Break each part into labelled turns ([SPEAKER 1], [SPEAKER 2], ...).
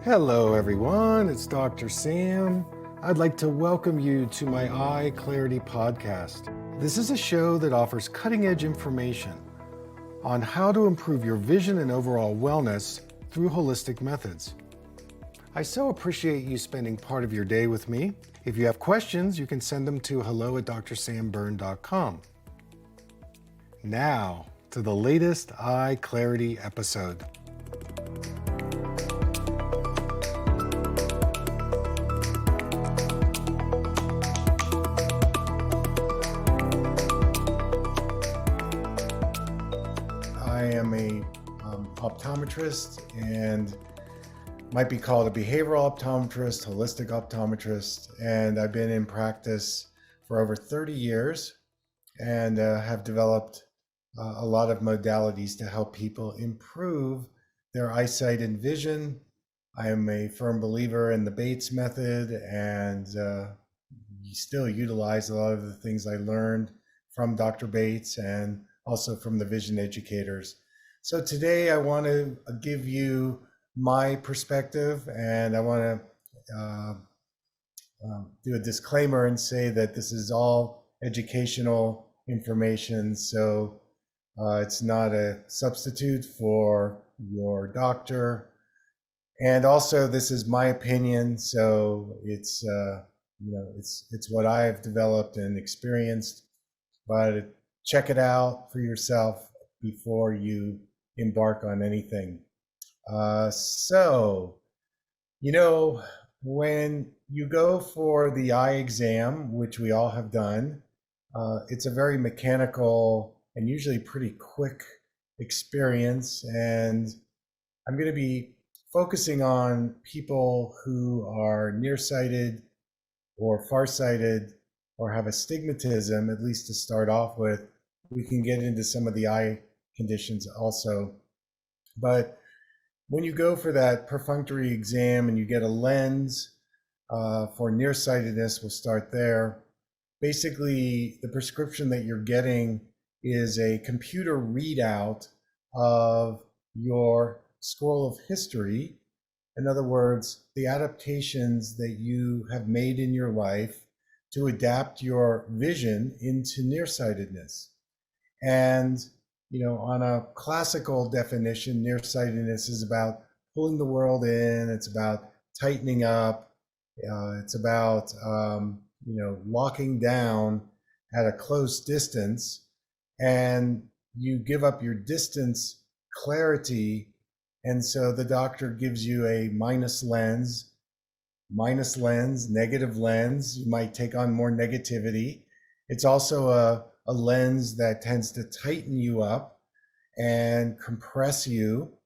[SPEAKER 1] Hello everyone, it's Dr. Sam. I'd like to welcome you to my EyeClarity podcast. This is a show that offers cutting-edge information on how to improve your vision and overall wellness through holistic methods. I so appreciate you spending part of your day with me. If you have questions, you can send them to hello@drsamberne.com. Now, to the latest EyeClarity episode. I am a optometrist and might be called a behavioral optometrist, holistic optometrist, and I've been in practice for over 30 years and have developed a lot of modalities to help people improve their eyesight and vision. I am a firm believer in the Bates method and still utilize a lot of the things I learned from Dr. Bates and also from the vision educators. So today I want to give you my perspective, and I want to do a disclaimer and say that this is all educational information, so it's not a substitute for your doctor. And also, this is my opinion, so it's it's what I've developed and experienced. But check it out for yourself before you embark on anything. When you go for the eye exam, which we all have done, it's a very mechanical and usually pretty quick experience. And I'm going to be focusing on people who are nearsighted or farsighted or have astigmatism, at least to start off with. We can get into some of the eye conditions also. But when you go for that perfunctory exam and you get a lens for nearsightedness, we'll start there. Basically, the prescription that you're getting is a computer readout of your scroll of history. In other words, the adaptations that you have made in your life to adapt your vision into nearsightedness. And on a classical definition, nearsightedness is about pulling the world in. It's about tightening up. It's about locking down at a close distance, and you give up your distance clarity, and so the doctor gives you a minus lens, negative lens. You might take on more negativity. It's also a lens that tends to tighten you up and compress you,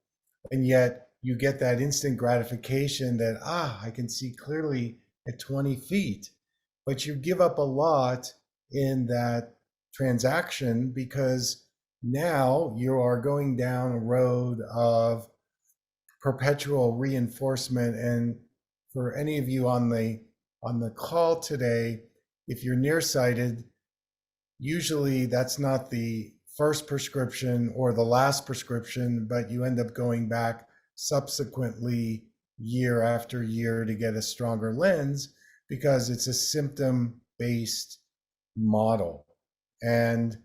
[SPEAKER 1] and yet you get that instant gratification that, I can see clearly at 20 feet. But you give up a lot in that transaction because now you are going down a road of perpetual reinforcement. And for any of you on the call today, if you're nearsighted, usually that's not the first prescription or the last prescription, but you end up going back subsequently year after year to get a stronger lens because it's a symptom-based model. And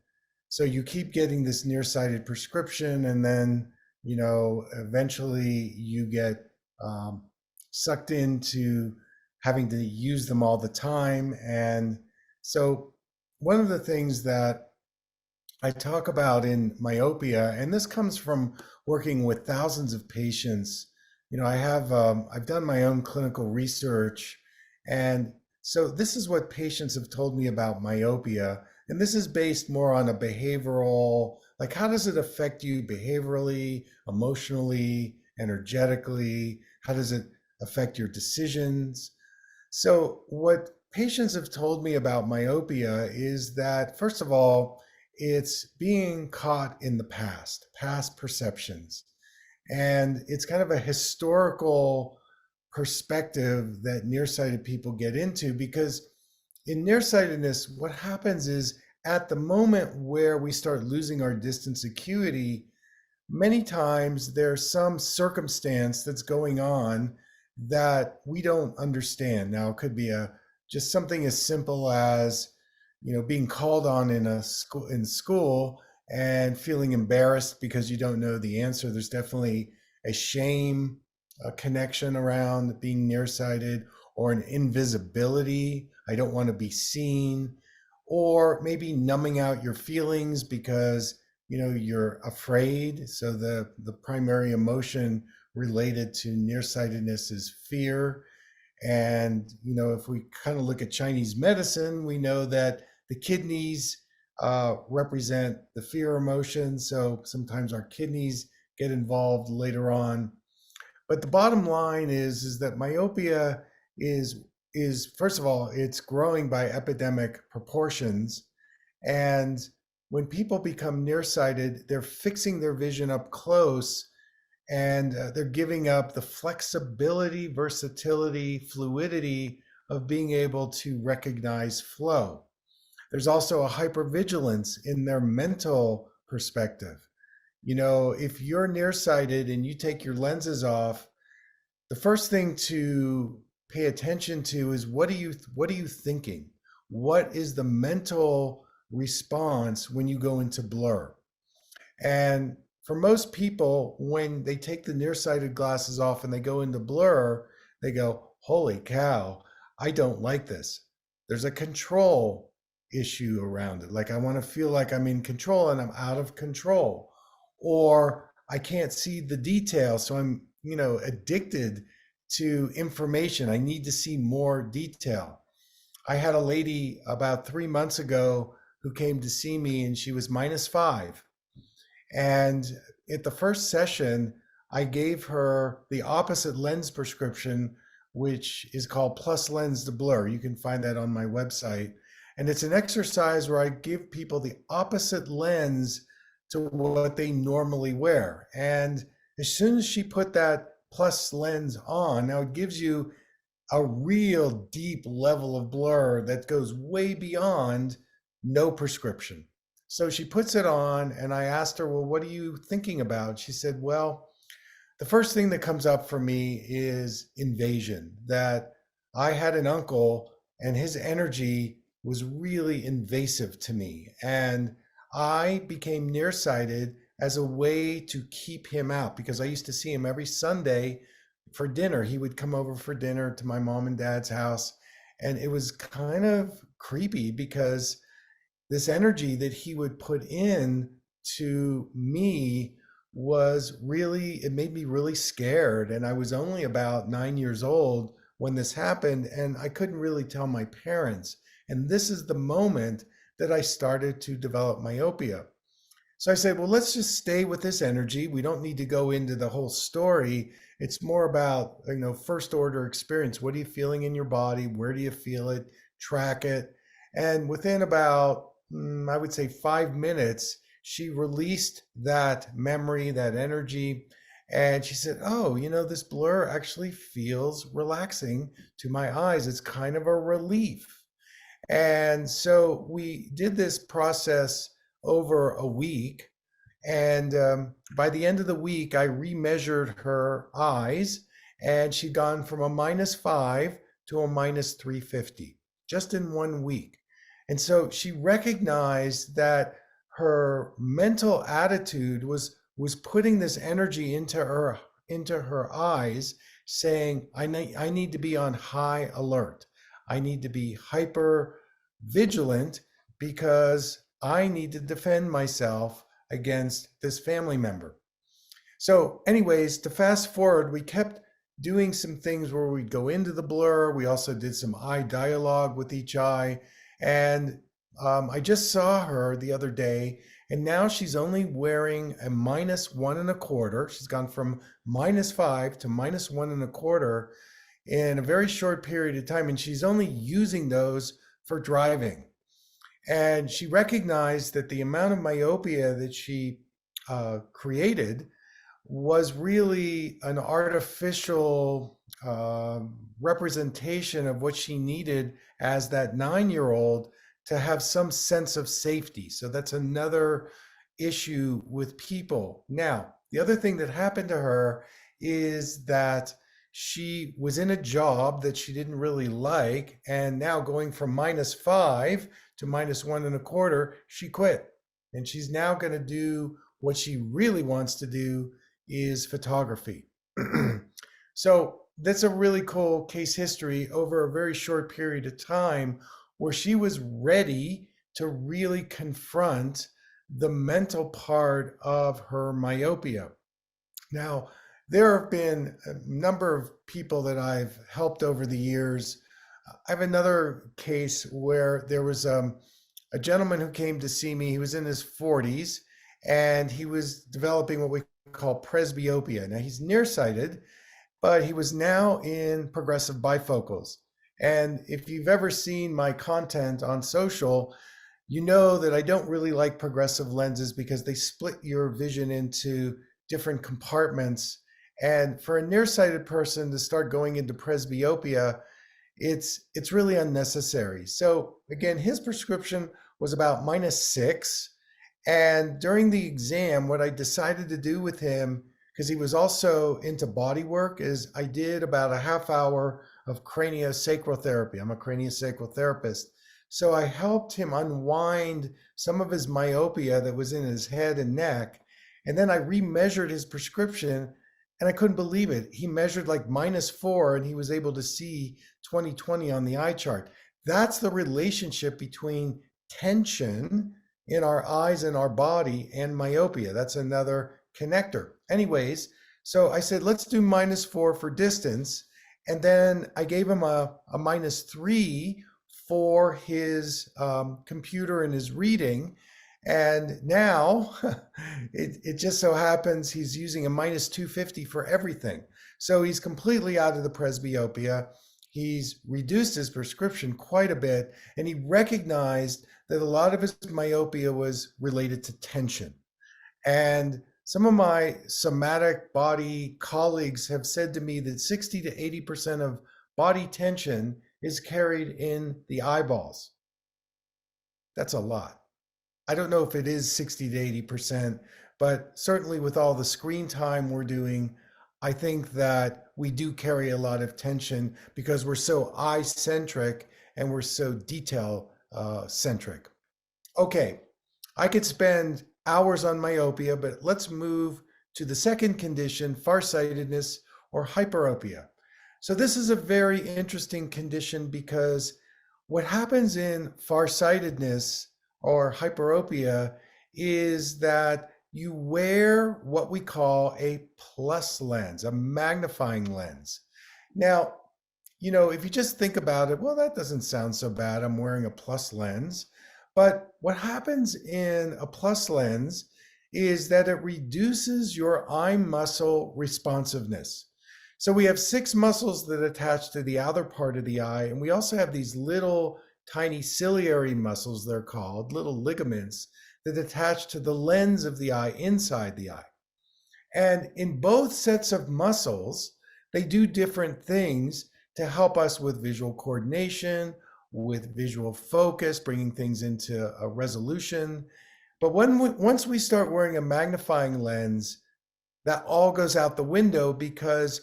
[SPEAKER 1] so you keep getting this nearsighted prescription, and then eventually you get sucked into having to use them all the time. And so one of the things that I talk about in myopia, and this comes from working with thousands of patients, I've done my own clinical research, and so this is what patients have told me about myopia. And this is based more on a behavioral, like how does it affect you behaviorally, emotionally, energetically? How does it affect your decisions? So what patients have told me about myopia is that, first of all, it's being caught in the past perceptions. And it's kind of a historical perspective that nearsighted people get into, because in nearsightedness, what happens is at the moment where we start losing our distance acuity, many times there's some circumstance that's going on that we don't understand. Now, it could be a just something as simple as, being called on in school and feeling embarrassed because you don't know the answer. There's definitely a shame, a connection around being nearsighted, or an invisibility. I don't want to be seen, or maybe numbing out your feelings because you're afraid. So the primary emotion related to nearsightedness is fear. And if we kind of look at Chinese medicine, we know that the kidneys represent the fear emotion. So sometimes our kidneys get involved later on. But the bottom line is that myopia is first of all, it's growing by epidemic proportions. And when people become nearsighted, they're fixing their vision up close, and they're giving up the flexibility, versatility, fluidity of being able to recognize flow. There's also a hypervigilance in their mental perspective. If you're nearsighted and you take your lenses off, the first thing to pay attention to is what are you thinking? What is the mental response when you go into blur? And for most people, when they take the nearsighted glasses off and they go into blur, they go, holy cow, I don't like this. There's a control issue around it. Like, I want to feel like I'm in control and I'm out of control. Or I can't see the detail, so I'm, addicted to information. I need to see more detail. I had a lady about 3 months ago who came to see me, and she was -5. And at the first session, I gave her the opposite lens prescription, which is called Plus Lens to Blur. You can find that on my website. And it's an exercise where I give people the opposite lens to what they normally wear. And as soon as she put that plus lens on, now it gives you a real deep level of blur that goes way beyond no prescription. So she puts it on, and I asked her, well, what are you thinking about? She said, well, the first thing that comes up for me is invasion, that I had an uncle and his energy was really invasive to me. And I became nearsighted as a way to keep him out, because I used to see him every Sunday for dinner. He would come over for dinner to my mom and dad's house. And it was kind of creepy because this energy that he would put in to me was really, it made me really scared. And I was only about 9 years old when this happened, and I couldn't really tell my parents. And this is the moment that I started to develop myopia. So I said, well, let's just stay with this energy. We don't need to go into the whole story. It's more about, first order experience. What are you feeling in your body? Where do you feel it? Track it. And within about, I would say 5 minutes, she released that memory, that energy. And she said, oh, this blur actually feels relaxing to my eyes. It's kind of a relief. And so we did this process over a week. And by the end of the week, I remeasured her eyes, and she'd gone from a -5 to a -350 just in 1 week. And so she recognized that her mental attitude was putting this energy into her eyes, saying, I need to be on high alert. I need to be hyper vigilant because I need to defend myself against this family member. So anyways, to fast forward, we kept doing some things where we'd go into the blur. We also did some eye dialogue with each eye. And I just saw her the other day, and now she's only wearing a -1.25. She's gone from -5 to -1.25 in a very short period of time. And she's only using those for driving. And she recognized that the amount of myopia that she created was really an artificial representation of what she needed as that 9-year-old to have some sense of safety. So that's another issue with people. Now, the other thing that happened to her is that she was in a job that she didn't really like, and now going from -5 to -1.25, she quit. And she's now going to do what she really wants to do is photography. So that's a really cool case history over a very short period of time where she was ready to really confront the mental part of her myopia. Now, there have been a number of people that I've helped over the years. I have another case where there was a gentleman who came to see me. He was in his 40s and he was developing what we call presbyopia. Now, he's nearsighted, but he was now in progressive bifocals. And if you've ever seen my content on social, you know that I don't really like progressive lenses because they split your vision into different compartments. And for a nearsighted person to start going into presbyopia, it's really unnecessary. So again, his prescription was about -6. And during the exam, what I decided to do with him, because he was also into body work, is I did about a half hour of craniosacral therapy. I'm a craniosacral therapist. So I helped him unwind some of his myopia that was in his head and neck. And then I remeasured his prescription and I couldn't believe it. He measured like -4 and he was able to see 20/20 on the eye chart. That's the relationship between tension in our eyes and our body and myopia. That's another connector. Anyways, so I said, let's do -4 for distance. And then I gave him a -3 for his computer and his reading. And now it just so happens he's using a -250 for everything. So he's completely out of the presbyopia. He's reduced his prescription quite a bit, and he recognized that a lot of his myopia was related to tension. And some of my somatic body colleagues have said to me that 60 to 80% of body tension is carried in the eyeballs. That's a lot. I don't know if it is 60 to 80%, but certainly with all the screen time we're doing, I think that we do carry a lot of tension because we're so eye-centric and we're so detail-centric. Okay, I could spend hours on myopia, but let's move to the second condition, farsightedness or hyperopia. So this is a very interesting condition because what happens in farsightedness or hyperopia is that you wear what we call a plus lens, a magnifying lens. Now, if you just think about it, well, that doesn't sound so bad. I'm wearing a plus lens. But what happens in a plus lens is that it reduces your eye muscle responsiveness. So we have 6 muscles that attach to the outer part of the eye, and we also have these little tiny ciliary muscles, they're called, little ligaments that attach to the lens of the eye inside the eye. And in both sets of muscles, they do different things to help us with visual coordination, with visual focus, bringing things into a resolution. But once we start wearing a magnifying lens, that all goes out the window because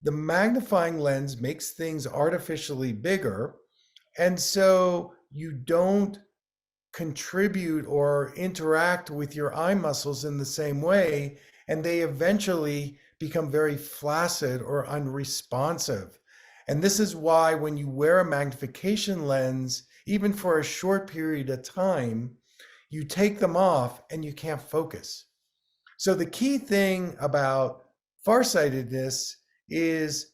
[SPEAKER 1] the magnifying lens makes things artificially bigger. And so you don't contribute or interact with your eye muscles in the same way, and they eventually become very flaccid or unresponsive. And this is why when you wear a magnification lens, even for a short period of time, you take them off and you can't focus. So the key thing about farsightedness is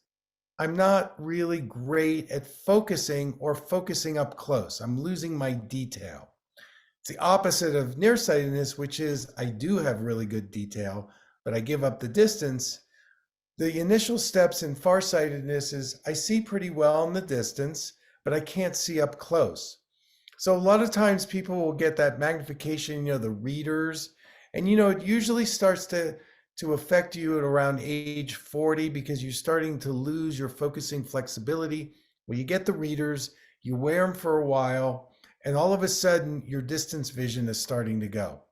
[SPEAKER 1] I'm not really great at focusing or focusing up close. I'm losing my detail. It's the opposite of nearsightedness, which is I do have really good detail, but I give up the distance. The initial steps in farsightedness is I see pretty well in the distance, but I can't see up close. So a lot of times people will get that magnification, the readers, and it usually starts to affect you at around age 40 because you're starting to lose your focusing flexibility. Well, you get the readers, you wear them for a while, and all of a sudden your distance vision is starting to go.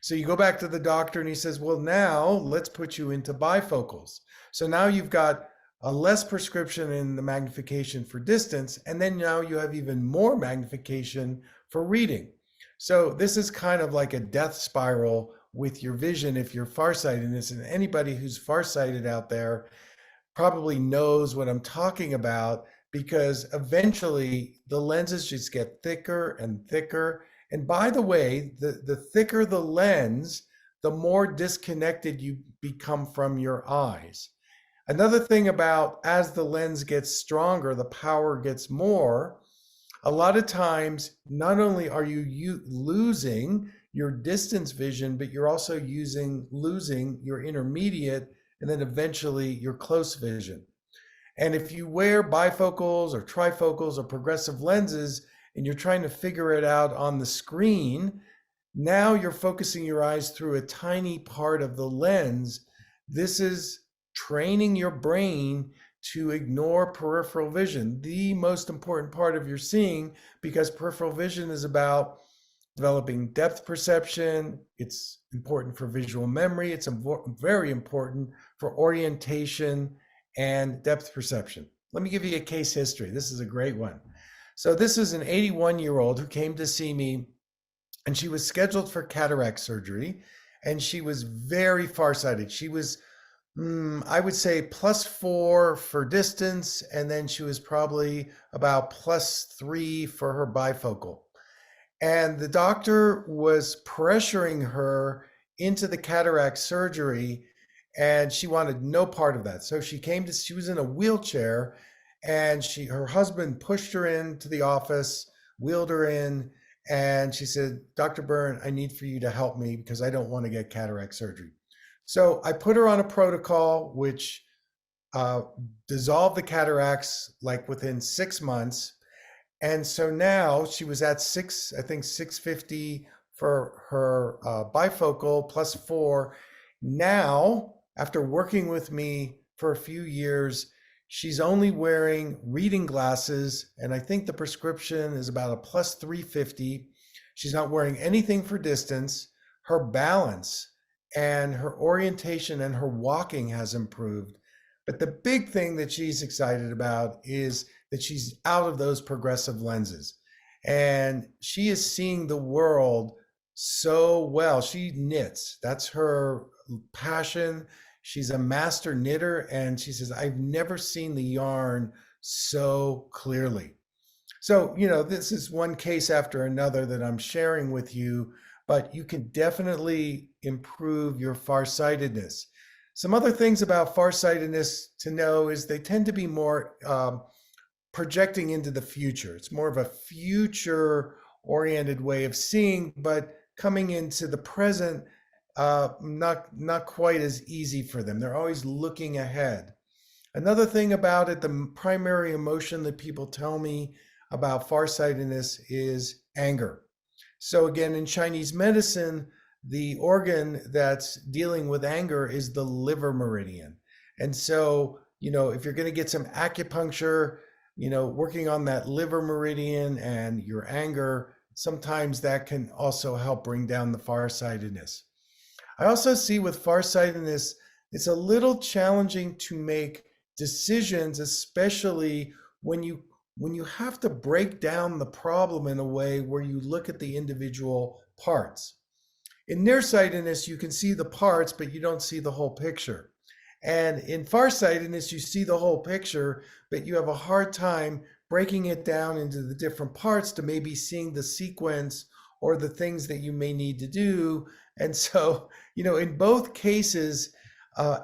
[SPEAKER 1] So you go back to the doctor and he says, well, now let's put you into bifocals. So now you've got a less prescription in the magnification for distance, and then now you have even more magnification for reading. So this is kind of like a death spiral with your vision if you're farsightedness, and anybody who's farsighted out there probably knows what I'm talking about, because eventually the lenses just get thicker and thicker. And by the way, the thicker the lens, the more disconnected you become from your eyes. Another thing about as the lens gets stronger, the power gets more. A lot of times, not only are you losing your distance vision, but you're also losing your intermediate and then eventually your close vision. And if you wear bifocals or trifocals or progressive lenses and you're trying to figure it out on the screen, now you're focusing your eyes through a tiny part of the lens. This is training your brain to ignore peripheral vision, the most important part of your seeing, because peripheral vision is about developing depth perception. It's important for visual memory. It's very important for orientation and depth perception. Let me give you a case history. This is a great one. So this is an 81-year-old who came to see me, and she was scheduled for cataract surgery, and she was very farsighted. She was, I would say, +4 for distance, and then she was probably about +3 for her bifocal. And the doctor was pressuring her into the cataract surgery, and she wanted no part of that. So she was in a wheelchair, and her husband pushed her into the office, wheeled her in, and she said, "Dr. Berne, I need for you to help me because I don't want to get cataract surgery." So I put her on a protocol which dissolved the cataracts like within 6 months. And so now she was at 650 for her bifocal +4. Now, after working with me for a few years, she's only wearing reading glasses, and I think the prescription is about a +350. She's not wearing anything for distance. Her balance and her orientation and her walking has improved. But the big thing that she's excited about is that she's out of those progressive lenses. And she is seeing the world so well. She knits. That's her passion. She's a master knitter. And she says, "I've never seen the yarn so clearly." So, this is one case after another that I'm sharing with you, but you can definitely improve your farsightedness. Some other things about farsightedness to know is they tend to be more projecting into the future. It's more of a future oriented way of seeing, but coming into the present, not quite as easy for them. They're always looking ahead. Another thing about it, the primary emotion that people tell me about farsightedness is anger. So again, in Chinese medicine, the organ that's dealing with anger is the liver meridian. And so, if you're going to get some acupuncture, working on that liver meridian and your anger, sometimes that can also help bring down the farsightedness. I also see with farsightedness, it's a little challenging to make decisions, especially when you have to break down the problem in a way where you look at the individual parts. In nearsightedness, you can see the parts, but you don't see the whole picture. And in farsightedness, you see the whole picture, but you have a hard time breaking it down into the different parts to maybe seeing the sequence or the things that you may need to do. And so, in both cases,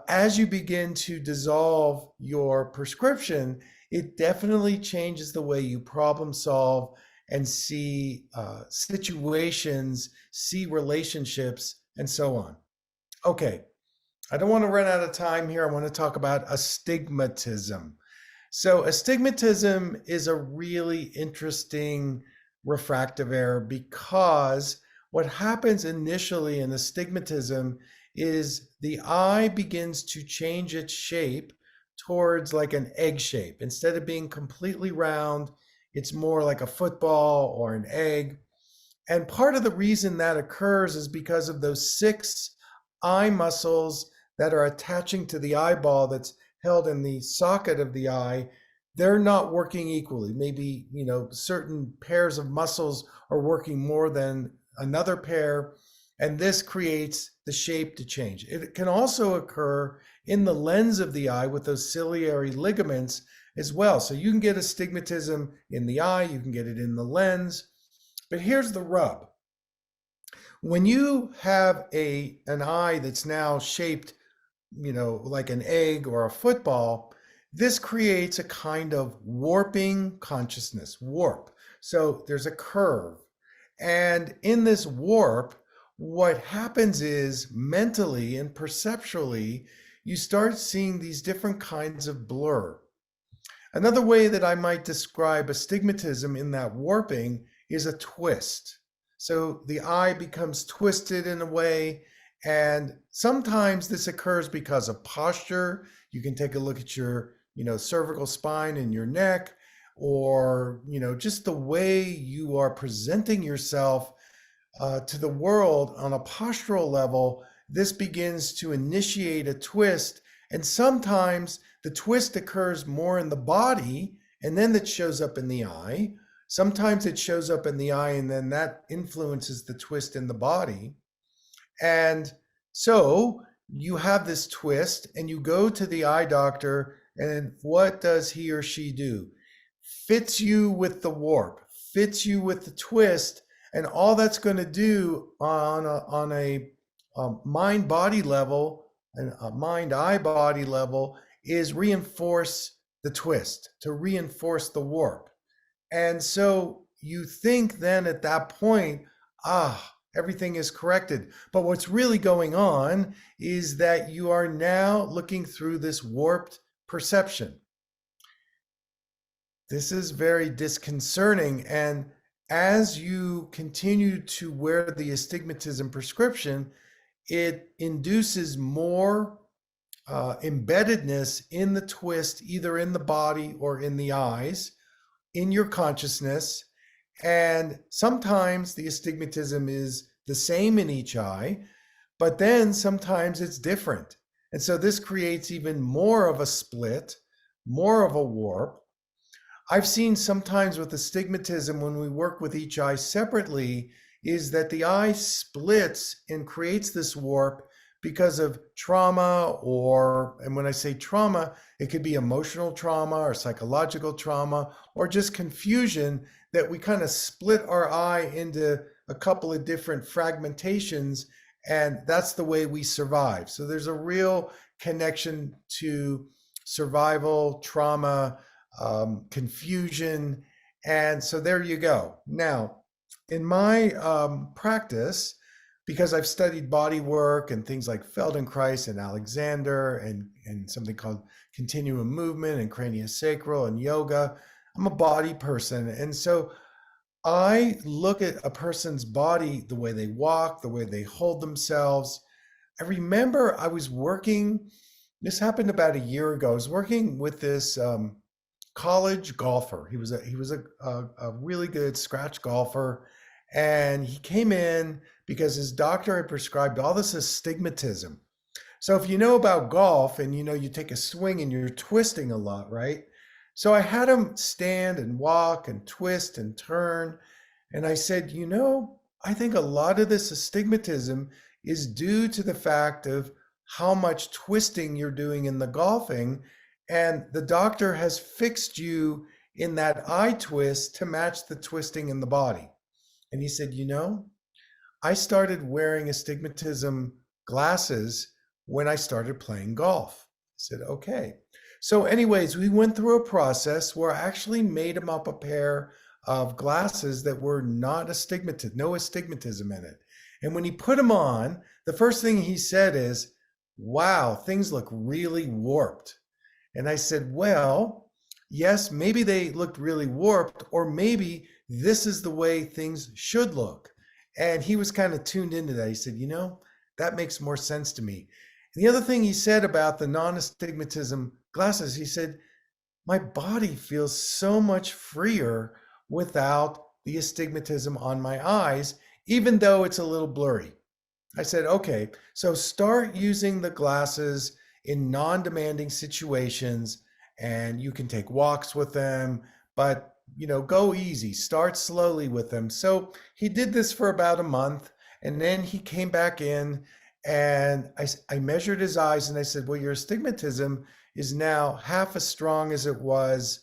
[SPEAKER 1] as you begin to dissolve your prescription, it definitely changes the way you problem solve and see situations, see relationships, and so on. Okay, I don't want to run out of time here. I want to talk about astigmatism. So astigmatism is a really interesting refractive error because what happens initially in astigmatism is the eye begins to change its shape towards like an egg shape. Instead of being completely round, it's more like a football or an egg. And part of the reason that occurs is because of those 6 eye muscles that are attaching to the eyeball that's held in the socket of the eye, they're not working equally. Maybe, certain pairs of muscles are working more than another pair, and this creates the shape to change. It can also occur in the lens of the eye with those ciliary ligaments as well. So you can get astigmatism in the eye, you can get it in the lens. But here's the rub. When you have an eye that's now shaped, like an egg or a football, this creates a kind of warping consciousness, warp. So there's a curve. And in this warp, what happens is mentally and perceptually, you start seeing these different kinds of blur. Another way that I might describe astigmatism in that warping is a twist. So the eye becomes twisted in a way, and sometimes this occurs because of posture. You can take a look at your, cervical spine and your neck, or, just the way you are presenting yourself to the world on a postural level. This begins to initiate a twist, and sometimes the twist occurs more in the body, and then it shows up in the eye. Sometimes it shows up in the eye, and then that influences the twist in the body. And so you have this twist, and you go to the eye doctor, and what does he or she do? Fits you with the warp, fits you with the twist, and all that's going to do on a mind-body level, a mind-eye body level, is reinforce the twist, to reinforce the warp. And so you think then at that point, everything is corrected. But what's really going on is that you are now looking through this warped perception. This is very disconcerting. And as you continue to wear the astigmatism prescription, it induces more embeddedness in the twist, either in the body or in the eyes, in your consciousness. And sometimes the astigmatism is the same in each eye, but then sometimes it's different. And so this creates even more of a split, more of a warp. I've seen sometimes with astigmatism, when we work with each eye separately, is that the eye splits and creates this warp because of trauma, and when I say trauma, it could be emotional trauma or psychological trauma, or just confusion, that we kind of split our eye into a couple of different fragmentations, and that's the way we survive. So there's a real connection to survival, trauma, confusion, and so there you go. Now, in my practice, because I've studied body work and things like Feldenkrais and Alexander and something called continuum movement and craniosacral and yoga, I'm a body person. And so I look at a person's body, the way they walk, the way they hold themselves. I remember I was working, this happened about a year ago. I was working with this college golfer. He was a really good scratch golfer. And he came in because his doctor had prescribed all this astigmatism. So if you know about golf and you take a swing and you're twisting a lot, right? So I had him stand and walk and twist and turn. And I said, I think a lot of this astigmatism is due to the fact of how much twisting you're doing in the golfing. And the doctor has fixed you in that eye twist to match the twisting in the body. And he said, I started wearing astigmatism glasses when I started playing golf. I said, okay. So anyways, we went through a process where I actually made him up a pair of glasses that were not astigmatism, no astigmatism in it. And when he put them on, the first thing he said is, wow, things look really warped. And I said, well, yes, maybe they looked really warped, or maybe this is the way things should look. And he was kind of tuned into that. He said, that makes more sense to me. And the other thing he said about the non-astigmatism glasses, he said, my body feels so much freer without the astigmatism on my eyes, even though it's a little blurry. I said, okay, so start using the glasses in non-demanding situations, and you can take walks with them, but go easy, start slowly with them. So he did this for about a month, and then he came back in, and I measured his eyes, and I said, well, your astigmatism is now half as strong as it was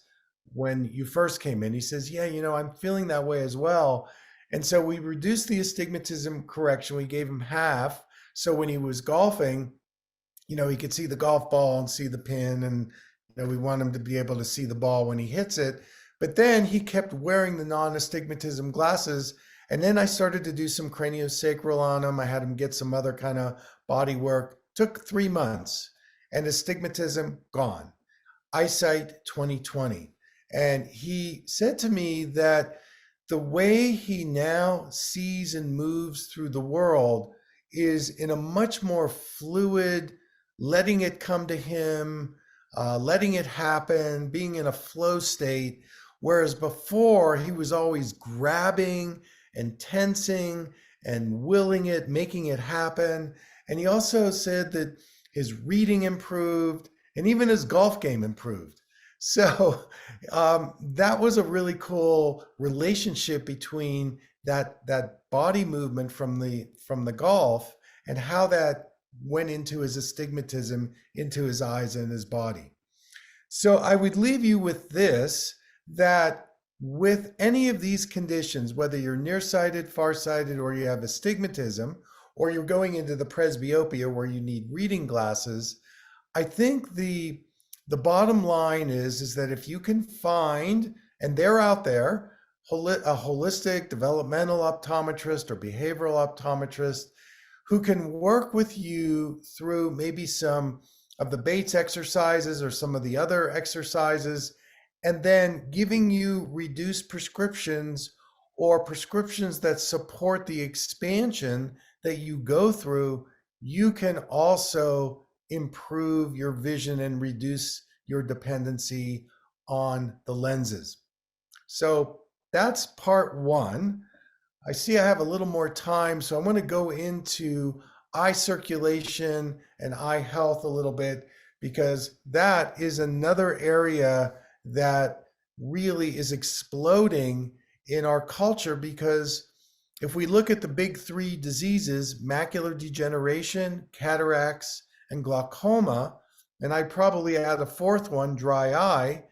[SPEAKER 1] when you first came in. He says, yeah, I'm feeling that way as well. And so we reduced the astigmatism correction. We gave him half. So when he was golfing, he could see the golf ball and see the pin, and we want him to be able to see the ball when he hits it. But then he kept wearing the non-astigmatism glasses, and then I started to do some craniosacral on him. I had him get some other kind of body work. Took 3 months, and astigmatism gone. Eyesight 2020. And he said to me that the way he now sees and moves through the world is in a much more fluid, letting it come to him, letting it happen, being in a flow state. Whereas before, he was always grabbing and tensing and willing it, making it happen. And he also said that his reading improved and even his golf game improved. So that was a really cool relationship between that body movement from the golf and how that went into his astigmatism, into his eyes and his body. So I would leave you with this, that with any of these conditions, whether you're nearsighted, farsighted, or you have astigmatism, or you're going into the presbyopia where you need reading glasses, I think the bottom line is that if you can find, and they're out there, a holistic developmental optometrist or behavioral optometrist who can work with you through maybe some of the Bates exercises or some of the other exercises, and then giving you reduced prescriptions or prescriptions that support the expansion that you go through, you can also improve your vision and reduce your dependency on the lenses. So that's part one. I see I have a little more time, so I want to go into eye circulation and eye health a little bit, because that is another area that really is exploding in our culture. Because if we look at the big three diseases, macular degeneration, cataracts, and glaucoma, and I'd probably add a fourth one, dry eye,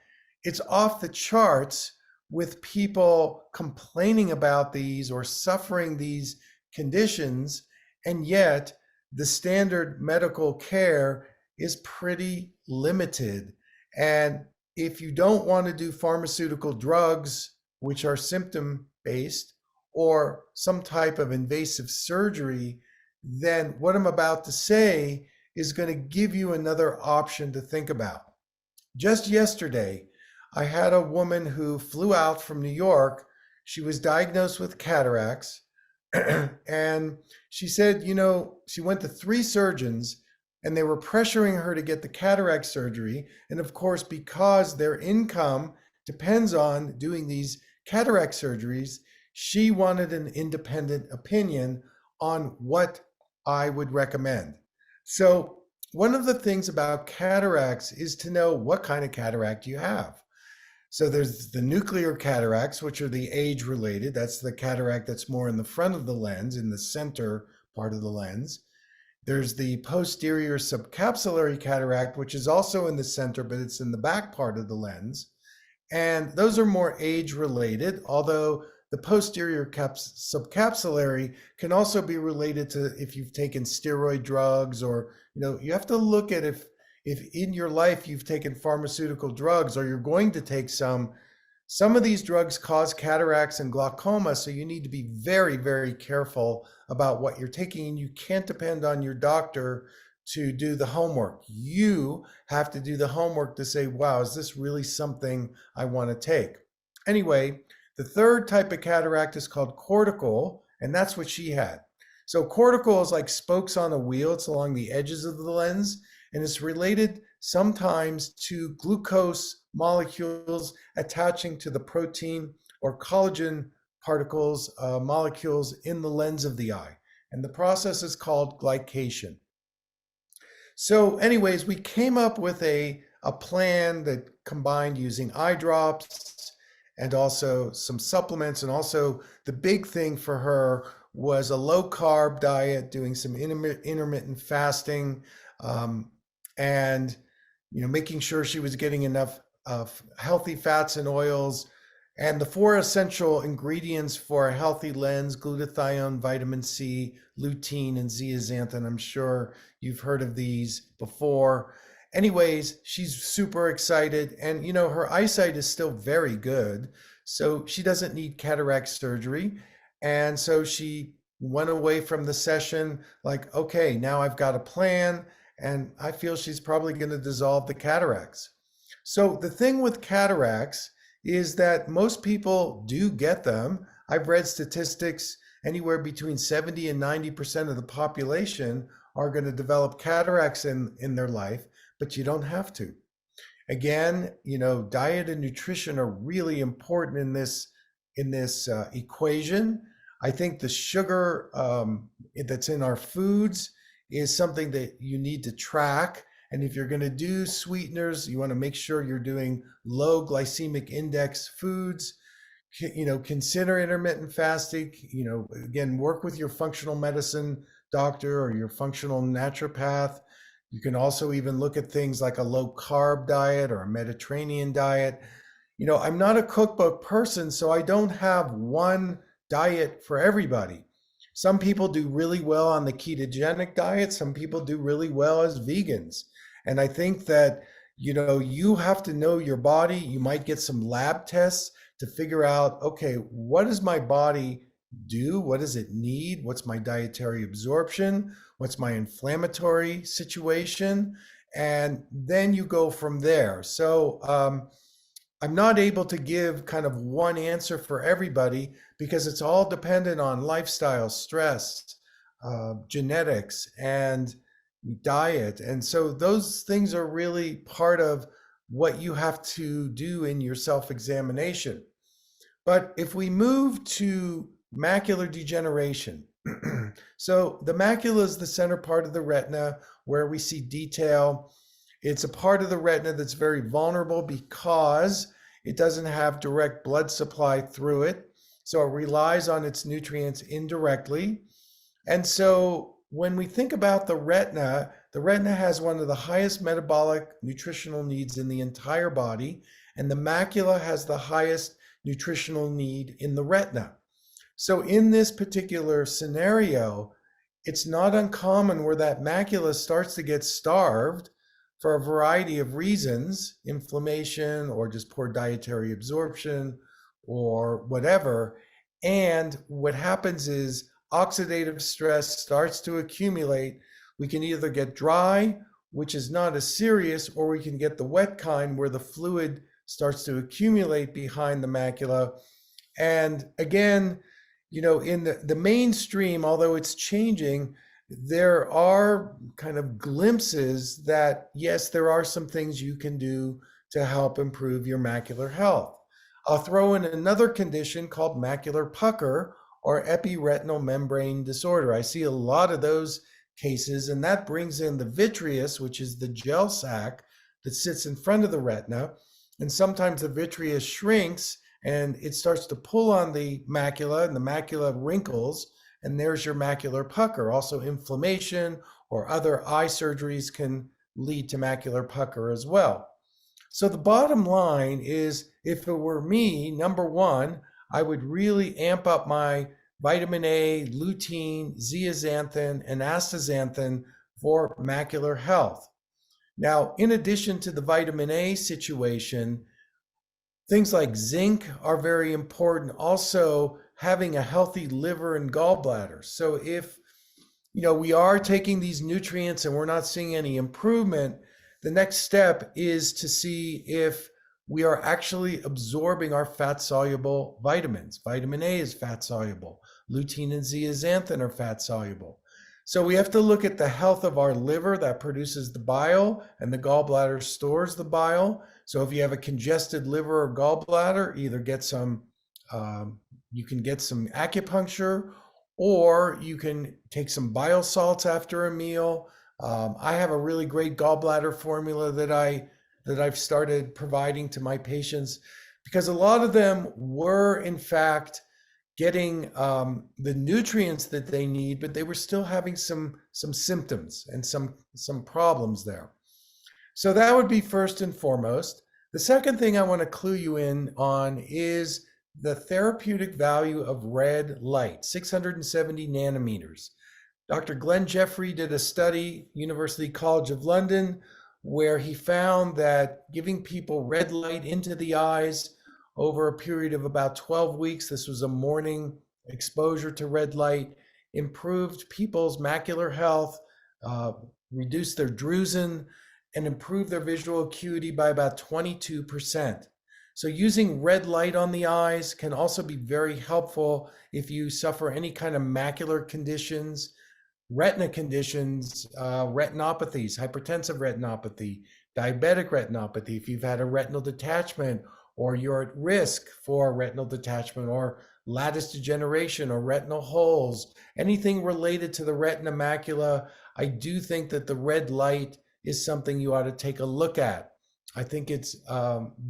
[SPEAKER 1] it's off the charts with people complaining about these or suffering these conditions, and yet the standard medical care is pretty limited. And if you don't want to do pharmaceutical drugs, which are symptom-based, or some type of invasive surgery, then what I'm about to say is going to give you another option to think about. Just yesterday, I had a woman who flew out from New York. She was diagnosed with cataracts. And she said, she went to 3 surgeons and they were pressuring her to get the cataract surgery. And of course, because their income depends on doing these cataract surgeries, she wanted an independent opinion on what I would recommend. So one of the things about cataracts is to know what kind of cataract you have. So there's the nuclear cataracts, which are the age-related. That's the cataract that's more in the front of the lens, in the center part of the lens. There's the posterior subcapsular cataract, which is also in the center, but it's in the back part of the lens. And those are more age-related, although the posterior subcapsular can also be related to if you've taken steroid drugs, or, you have to look at if in your life you've taken pharmaceutical drugs or you're going to take some of these drugs cause cataracts and glaucoma. So you need to be very, very careful about what you're taking. And you can't depend on your doctor to do the homework. You have to do the homework to say, wow, is this really something I want to take? Anyway, the third type of cataract is called cortical, and that's what she had. So cortical is like spokes on a wheel. It's along the edges of the lens, and it's related sometimes to glucose molecules attaching to the protein or collagen particles, molecules in the lens of the eye. And the process is called glycation. So, anyways, we came up with a plan that combined using eye drops and also some supplements. And also, the big thing for her was a low carb diet, doing some intermittent fasting, um, and making sure she was getting enough of healthy fats and oils. And the four essential ingredients for a healthy lens: glutathione, vitamin C, lutein, and zeaxanthin. I'm sure you've heard of these before. Anyways, she's super excited, and her eyesight is still very good, so she doesn't need cataract surgery. And so she went away from the session like, okay, now I've got a plan, and I feel she's probably going to dissolve the cataracts. So the thing with cataracts is that most people do get them. I've read statistics anywhere between 70 and 90% of the population are going to develop cataracts in their life, but you don't have to. Again, diet and nutrition are really important in this equation. I think the sugar that's in our foods is something that you need to track. And if you're going to do sweeteners, you want to make sure you're doing low glycemic index foods. Consider intermittent fasting. Again, work with your functional medicine doctor or your functional naturopath. You can also even look at things like a low carb diet or a Mediterranean diet. I'm not a cookbook person, so I don't have one diet for everybody. Some people do really well on the ketogenic diet. Some people do really well as vegans. And I think that, you have to know your body. You might get some lab tests to figure out, okay, what does my body do? What does it need? What's my dietary absorption? What's my inflammatory situation? And then you go from there. So I'm not able to give kind of one answer for everybody because it's all dependent on lifestyle, stress, genetics, and diet. And so those things are really part of what you have to do in your self-examination. But if we move to macular degeneration, so the macula is the center part of the retina where we see detail. It's a part of the retina that's very vulnerable because it doesn't have direct blood supply through it. So it relies on its nutrients indirectly. And so when we think about the retina has one of the highest metabolic nutritional needs in the entire body, and the macula has the highest nutritional need in the retina. So in this particular scenario, it's not uncommon where that macula starts to get starved for a variety of reasons, inflammation or just poor dietary absorption or whatever. And what happens is oxidative stress starts to accumulate. We can either get dry, which is not as serious, or we can get the wet kind where the fluid starts to accumulate behind the macula. And again, in the mainstream, although it's changing, there are kind of glimpses that, yes, there are some things you can do to help improve your macular health. I'll throw in another condition called macular pucker or epiretinal membrane disorder. I see a lot of those cases, and that brings in the vitreous, which is the gel sac that sits in front of the retina. And sometimes the vitreous shrinks and it starts to pull on the macula, and the macula wrinkles, and there's your macular pucker. Also, inflammation or other eye surgeries can lead to macular pucker as well. So the bottom line is, if it were me, number one, I would really amp up my vitamin A, lutein, zeaxanthin, and astaxanthin for macular health. Now, in addition to the vitamin A situation, things like zinc are very important. Also, having a healthy liver and gallbladder. So if we are taking these nutrients and we're not seeing any improvement, the next step is to see if we are actually absorbing our fat-soluble vitamins. Vitamin A is fat-soluble. Lutein and zeaxanthin are fat-soluble. So we have to look at the health of our liver that produces the bile, and the gallbladder stores the bile. So if you have a congested liver or gallbladder, either you can get some acupuncture, or you can take some bile salts after a meal. I have a really great gallbladder formula that I've started providing to my patients because a lot of them were in fact getting the nutrients that they need, but they were still having some symptoms and some problems there. So that would be first and foremost. The second thing I want to clue you in on is the therapeutic value of red light, 670 nanometers. Dr. Glenn Jeffrey did a study, University College of London, where he found that giving people red light into the eyes over a period of about 12 weeks, this was a morning exposure to red light, improved people's macular health, uh, reduced their drusen, and improved their visual acuity by about 22%. So using red light on the eyes can also be very helpful if you suffer any kind of macular conditions, retina conditions, retinopathies, hypertensive retinopathy, diabetic retinopathy, if you've had a retinal detachment or you're at risk for retinal detachment or lattice degeneration or retinal holes, anything related to the retina macula, I do think that the red light is something you ought to take a look at. I think it's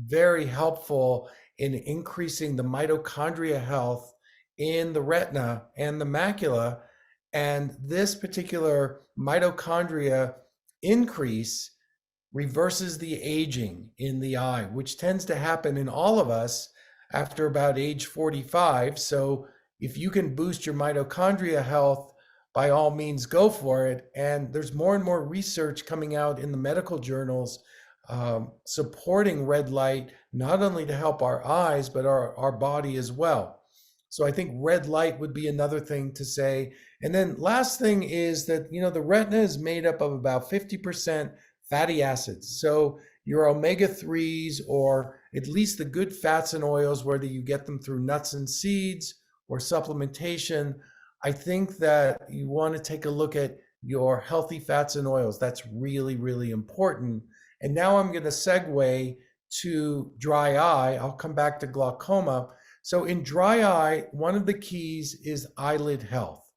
[SPEAKER 1] very helpful in increasing the mitochondria health in the retina and the macula. And this particular mitochondria increase reverses the aging in the eye, which tends to happen in all of us after about age 45. So if you can boost your mitochondria health, by all means, go for it. And there's more and more research coming out in the medical journals supporting red light, not only to help our eyes, but our body as well. So I think red light would be another thing to say. And then last thing is that, the retina is made up of about 50% fatty acids. So your omega-3s, or at least the good fats and oils, whether you get them through nuts and seeds or supplementation, I think that you want to take a look at your healthy fats and oils. That's really, really important. And now I'm going to segue to dry eye. I'll come back to glaucoma. So in dry eye, one of the keys is eyelid health.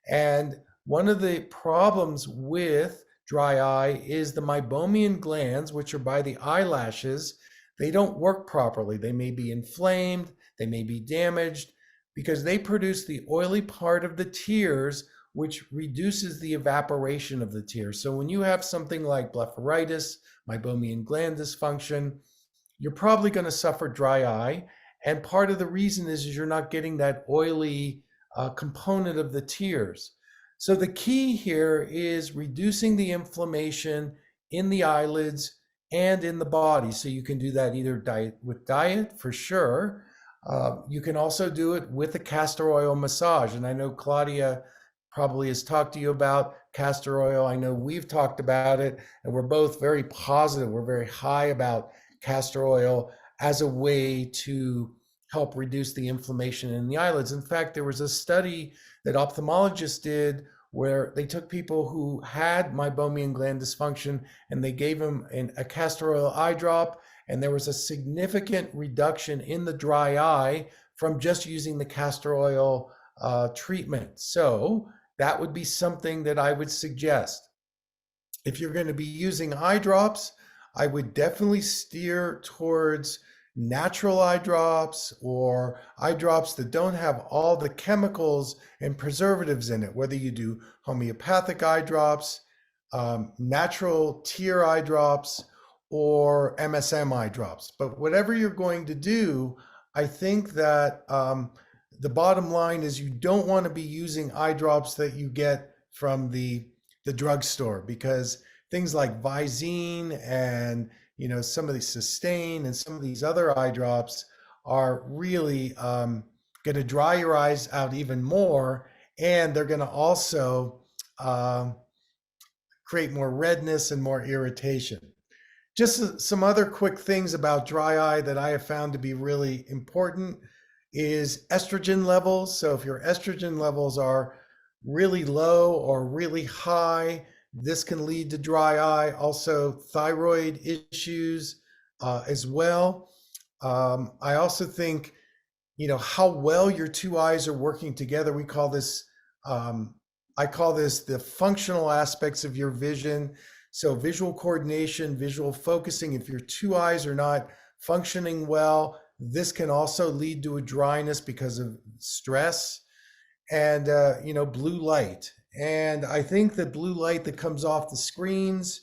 [SPEAKER 1] And one of the problems with dry eye is the meibomian glands, which are by the eyelashes. They don't work properly. They may be inflamed, they may be damaged, because they produce the oily part of the tears, which reduces the evaporation of the tears. So when you have something like blepharitis, meibomian gland dysfunction, you're probably going to suffer dry eye. And part of the reason is you're not getting that oily component of the tears. So the key here is reducing the inflammation in the eyelids and in the body. So you can do that either with diet, for sure. You can also do it with a castor oil massage. And I know Claudia probably has talked to you about castor oil. I know we've talked about it, and we're both very positive. We're very high about castor oil as a way to help reduce the inflammation in the eyelids. In fact, there was a study that ophthalmologists did where they took people who had meibomian gland dysfunction and they gave them a castor oil eye drop, and there was a significant reduction in the dry eye from just using the castor oil treatment. So that would be something that I would suggest. If you're going to be using eye drops, I would definitely steer towards natural eye drops or eye drops that don't have all the chemicals and preservatives in it, whether you do homeopathic eye drops, natural tear eye drops, or MSM eye drops. But whatever you're going to do, I think that the bottom line is you don't want to be using eye drops that you get from the drugstore, because things like Visine and some of the Sustain and some of these other eye drops are really going to dry your eyes out even more, and they're going to also create more redness and more irritation. Just some other quick things about dry eye that I have found to be really important is estrogen levels. So if your estrogen levels are really low or really high, this can lead to dry eye. Also thyroid issues as well. I also think, how well your two eyes are working together. We call this I call this the functional aspects of your vision. So visual coordination, visual focusing. If your two eyes are not functioning well, this can also lead to a dryness because of stress and blue light. And I think the blue light that comes off the screens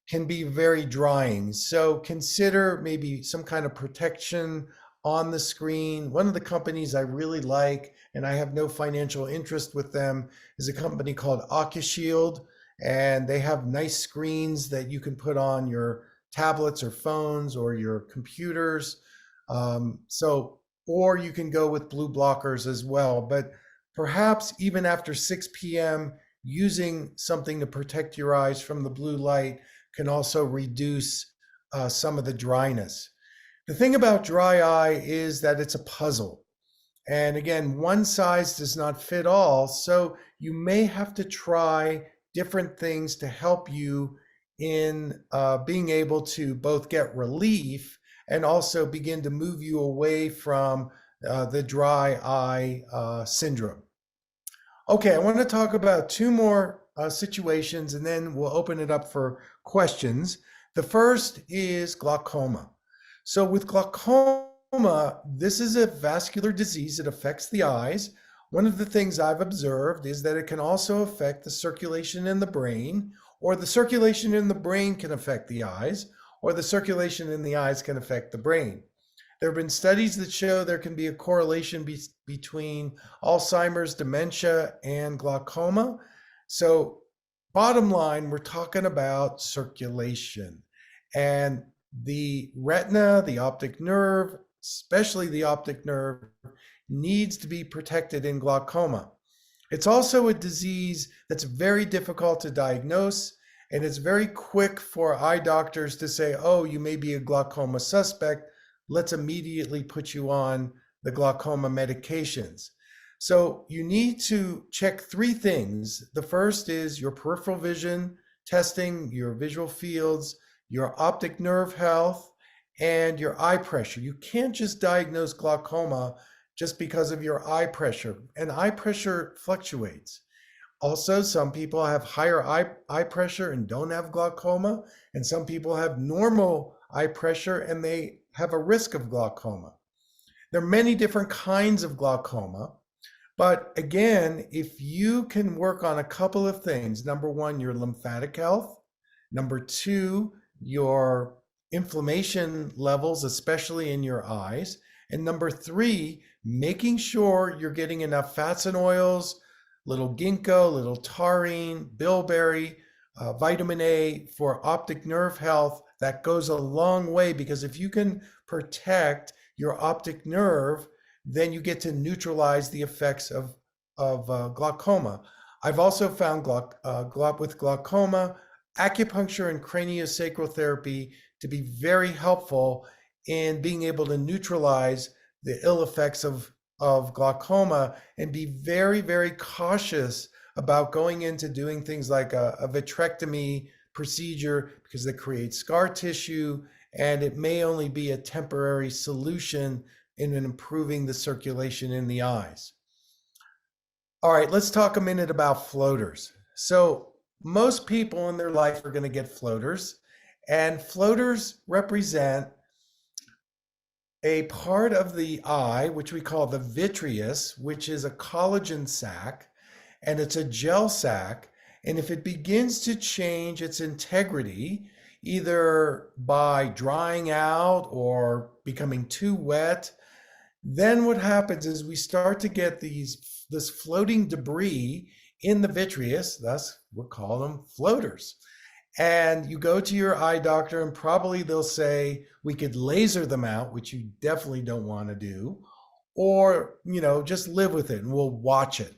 [SPEAKER 1] can be very drying. So consider maybe some kind of protection on the screen. One of the companies I really like, and I have no financial interest with them, is a company called OcuShield. And they have nice screens that you can put on your tablets or phones or your computers. Or you can go with blue blockers as well. But perhaps even after 6 p.m., using something to protect your eyes from the blue light can also reduce some of the dryness. The thing about dry eye is that it's a puzzle. And again, one size does not fit all. So you may have to try different things to help you in being able to both get relief and also begin to move you away from the dry eye syndrome. Okay, I want to talk about two more situations and then we'll open it up for questions. The first is glaucoma. So with glaucoma, this is a vascular disease that affects the eyes. One of the things I've observed is that it can also affect the circulation in the brain, or the circulation in the brain can affect the eyes, or the circulation in the eyes can affect the brain. There have been studies that show there can be a correlation between Alzheimer's, dementia, and glaucoma. So bottom line, we're talking about circulation. And the retina, the optic nerve, especially the optic nerve, needs to be protected in glaucoma. It's also a disease that's very difficult to diagnose, and it's very quick for eye doctors to say, oh, you may be a glaucoma suspect. Let's immediately put you on the glaucoma medications. So you need to check three things. The first is your peripheral vision testing, your visual fields, your optic nerve health, and your eye pressure. You can't just diagnose glaucoma just because of your eye pressure, and eye pressure fluctuates. Also, some people have higher eye pressure and don't have glaucoma, and some people have normal eye pressure and they have a risk of glaucoma. There are many different kinds of glaucoma, but again, if you can work on a couple of things, number one, your lymphatic health, number two, your inflammation levels, especially in your eyes, and number three, making sure you're getting enough fats and oils, little ginkgo, little taurine, bilberry, vitamin A for optic nerve health. That goes a long way, because if you can protect your optic nerve, then you get to neutralize the effects of glaucoma. I've also found with glaucoma, acupuncture and craniosacral therapy to be very helpful in being able to neutralize the ill effects of glaucoma, and be very, very cautious about going into doing things like a vitrectomy procedure, because they create scar tissue and it may only be a temporary solution in improving the circulation in the eyes. All right, let's talk a minute about floaters. So most people in their life are going to get floaters, and floaters represent a part of the eye, which we call the vitreous, which is a collagen sac, and it's a gel sac. And if it begins to change its integrity, either by drying out or becoming too wet, then what happens is we start to get this floating debris in the vitreous, thus we'll call them floaters. And you go to your eye doctor and probably they'll say, we could laser them out, which you definitely don't want to do, or, just live with it and we'll watch it.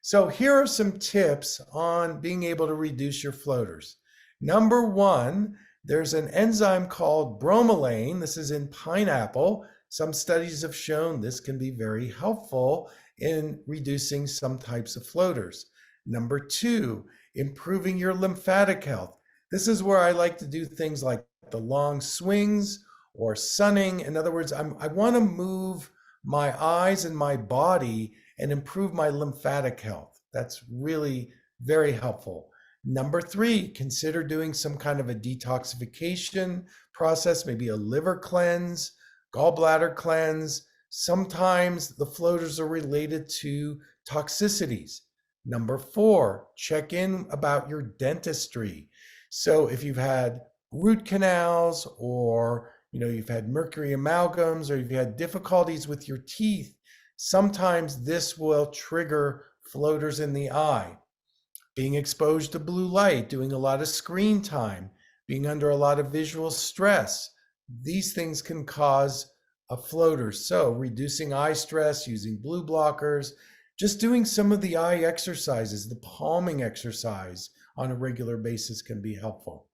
[SPEAKER 1] So here are some tips on being able to reduce your floaters. Number one, there's an enzyme called bromelain. This is in pineapple. Some studies have shown this can be very helpful in reducing some types of floaters. Number two, improving your lymphatic health. This is where I like to do things like the long swings or sunning. In other words, I want to move my eyes and my body and improve my lymphatic health. That's really very helpful. Number 3, consider doing some kind of a detoxification process, maybe a liver cleanse, gallbladder cleanse. Sometimes the floaters are related to toxicities. Number 4, check in about your dentistry. So if you've had root canals, or you've had mercury amalgams, or you've had difficulties with your teeth, sometimes this will trigger floaters in the eye. Being exposed to blue light, doing a lot of screen time, being under a lot of visual stress, these things can cause a floater. So reducing eye stress, using blue blockers, just doing some of the eye exercises, the palming exercise on a regular basis can be helpful.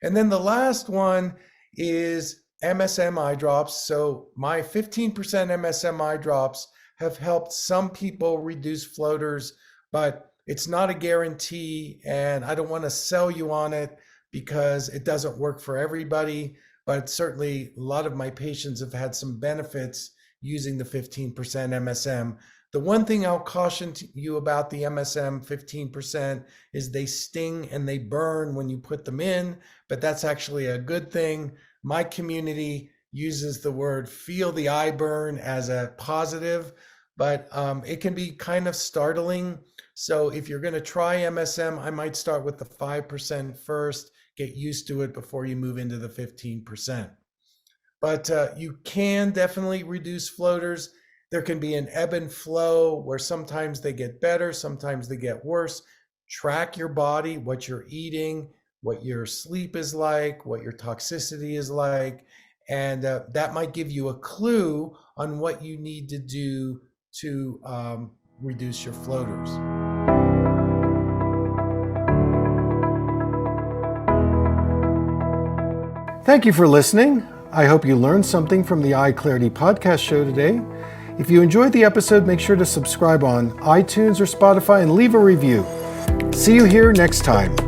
[SPEAKER 1] And then the last one is MSM eye drops. So my 15% MSM eye drops have helped some people reduce floaters, but it's not a guarantee, and I don't want to sell you on it because it doesn't work for everybody, but certainly a lot of my patients have had some benefits using the 15% MSM. The one thing I'll caution you about the MSM 15% is they sting and they burn when you put them in, but that's actually a good thing. My community uses the word feel the eye burn as a positive, but it can be kind of startling. So if you're going to try MSM, I might start with the 5% first, get used to it before you move into the 15%. But you can definitely reduce floaters. There can be an ebb and flow where sometimes they get better, sometimes they get worse. Track your body, what you're eating, what your sleep is like, what your toxicity is like, and that might give you a clue on what you need to do to reduce your floaters. Thank you for listening. I hope you learned something from the EyeClarity podcast show today. If you enjoyed the episode, make sure to subscribe on iTunes or Spotify and leave a review. See you here next time.